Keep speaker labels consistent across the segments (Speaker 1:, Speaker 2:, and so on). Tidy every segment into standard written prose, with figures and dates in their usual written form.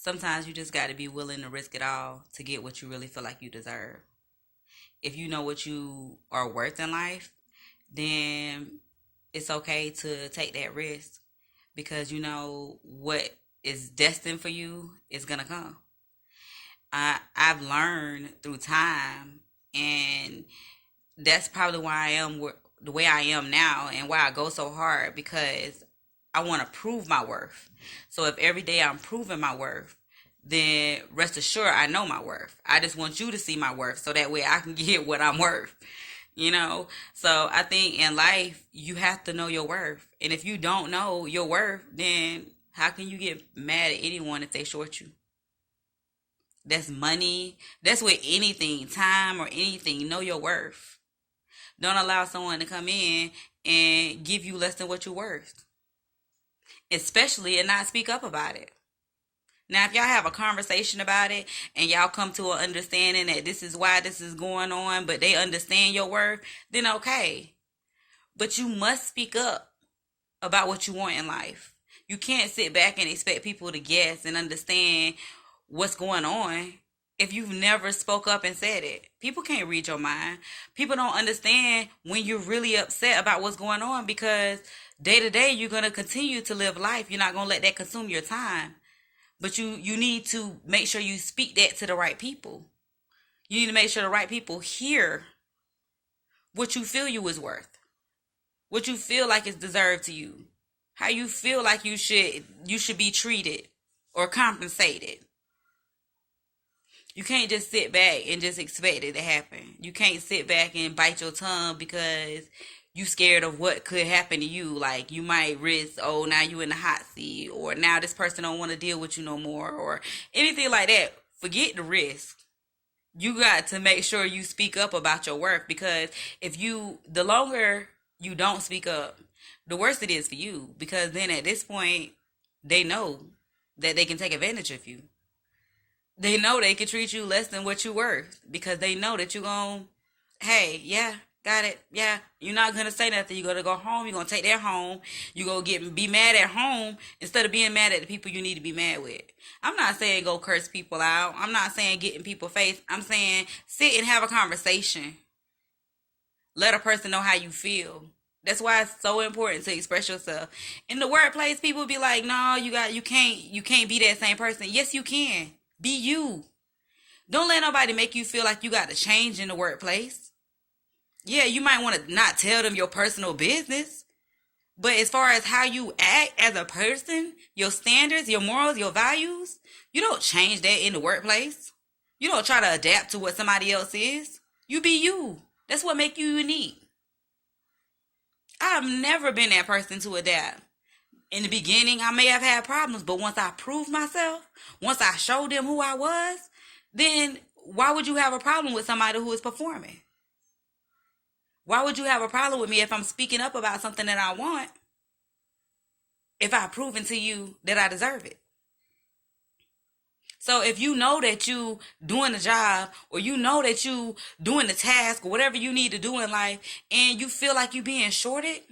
Speaker 1: Sometimes you just got to be willing to risk it all to get what you really feel like you deserve. If you know what you are worth in life, then it's okay to take that risk because you know what is destined for you is gonna come. I've learned through time, and that's probably why I am the way I am now, and why I go so hard because I want to prove my worth. So if every day I'm proving my worth, then rest assured I know my worth. I just want you to see my worth so that way I can get what I'm worth. You know, so I think in life you have to know your worth, and if you don't know your worth, then how can you get mad at anyone if they short you? That's money. That's with anything, time or anything. Know your worth. Don't allow someone to come in and give you less than what you're worth, especially and not speak up about it. Now, if y'all have a conversation about it and y'all come to an understanding that this is why this is going on, but they understand your worth, then okay. But you must speak up about what you want in life. You can't sit back and expect people to guess and understand what's going on if you've never spoke up and said it. People can't read your mind. People don't understand when you're really upset about what's going on because day to day you're going to continue to live life. You're not going to let that consume your time. But you need to make sure you speak that to the right people. You need to make sure the right people hear what you feel you is worth. What you feel like is deserved to you. How you feel like you should be treated or compensated. You can't just sit back and just expect it to happen. You can't sit back and bite your tongue because you scared of what could happen to you. Like you might risk, oh, now you in the hot seat, or now this person don't want to deal with you no more, or anything like that. Forget the risk. You got to make sure you speak up about your work because the longer you don't speak up, the worse it is for you because then at this point, they know that they can take advantage of you. They know they can treat you less than what you're worth because they know that you're going, hey, yeah, got it. Yeah, you're not going to say nothing. You're going to go home. You're going to take that home. You're going to be mad at home instead of being mad at the people you need to be mad with. I'm not saying go curse people out. I'm not saying get in people's face. I'm saying sit and have a conversation. Let a person know how you feel. That's why it's so important to express yourself. In the workplace, people be like, "No, you can't be that same person." Yes, you can. Be you. Don't let nobody make you feel like you got to change in the workplace. Yeah, you might want to not tell them your personal business, but as far as how you act as a person, your standards, your morals, your values, you don't change that in the workplace. You don't try to adapt to what somebody else is. You be you. That's what make you unique. I've never been that person to adapt. In the beginning, I may have had problems, but once I proved myself, once I showed them who I was, then why would you have a problem with somebody who is performing? Why would you have a problem with me if I'm speaking up about something that I want, if I've proven to you that I deserve it? So if you know that you doing the job or you know that you doing the task or whatever you need to do in life and you feel like you being shorted,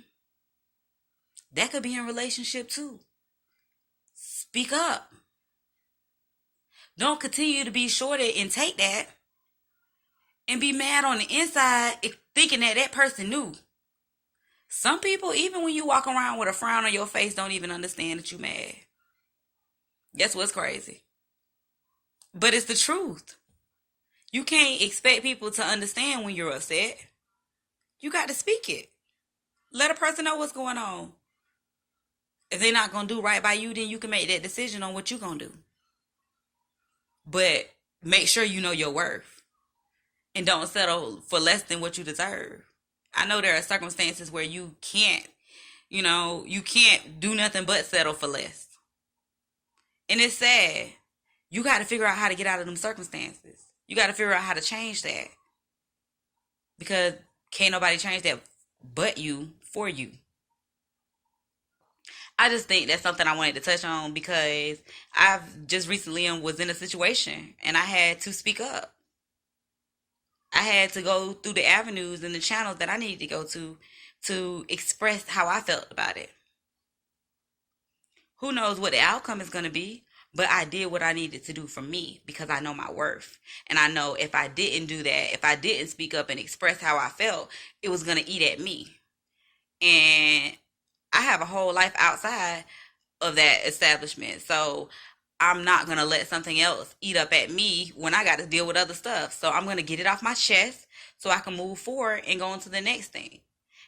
Speaker 1: that could be in relationship too. Speak up. Don't continue to be shorted and take that and be mad on the inside thinking that that person knew. Some people, even when you walk around with a frown on your face, don't even understand that you mad. That's what's crazy. But it's the truth. You can't expect people to understand when you're upset. You got to speak it. Let a person know what's going on. If they're not going to do right by you, then you can make that decision on what you're going to do. But make sure you know your worth. And don't settle for less than what you deserve. I know there are circumstances where you can't do nothing but settle for less. And it's sad. You got to figure out how to get out of them circumstances. You got to figure out how to change that. Because can't nobody change that but you for you. I just think that's something I wanted to touch on because I've just recently was in a situation and I had to speak up. I had to go through the avenues and the channels that I needed to go to express how I felt about it. Who knows what the outcome is going to be? But I did what I needed to do for me because I know my worth. And I know if I didn't do that, if I didn't speak up and express how I felt, it was going to eat at me. And I have a whole life outside of that establishment. So I'm not going to let something else eat up at me when I got to deal with other stuff. So I'm going to get it off my chest so I can move forward and go on to the next thing.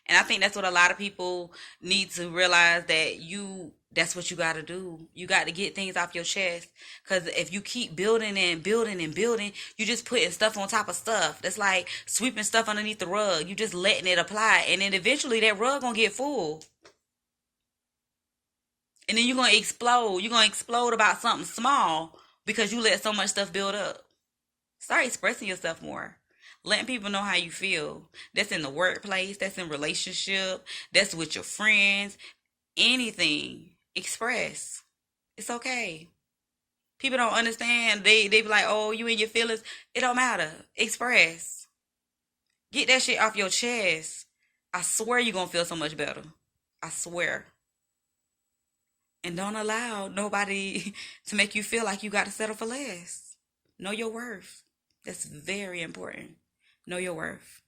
Speaker 1: And I think that's what a lot of people need to realize, that that's what you got to do. You got to get things off your chest. Because if you keep building and building and building, you just putting stuff on top of stuff. That's like sweeping stuff underneath the rug. You just letting it apply. And then eventually that rug going to get full. And then you're going to explode. You're going to explode about something small because you let so much stuff build up. Start expressing yourself more. Letting people know how you feel. That's in the workplace. That's in relationship. That's with your friends. Anything. Express. It's okay. People don't understand. They be like, oh, you in your feelings. It don't matter. Express. Get that shit off your chest. I swear you're going to feel so much better. I swear. And don't allow nobody to make you feel like you got to settle for less. Know your worth. That's very important. Know your worth.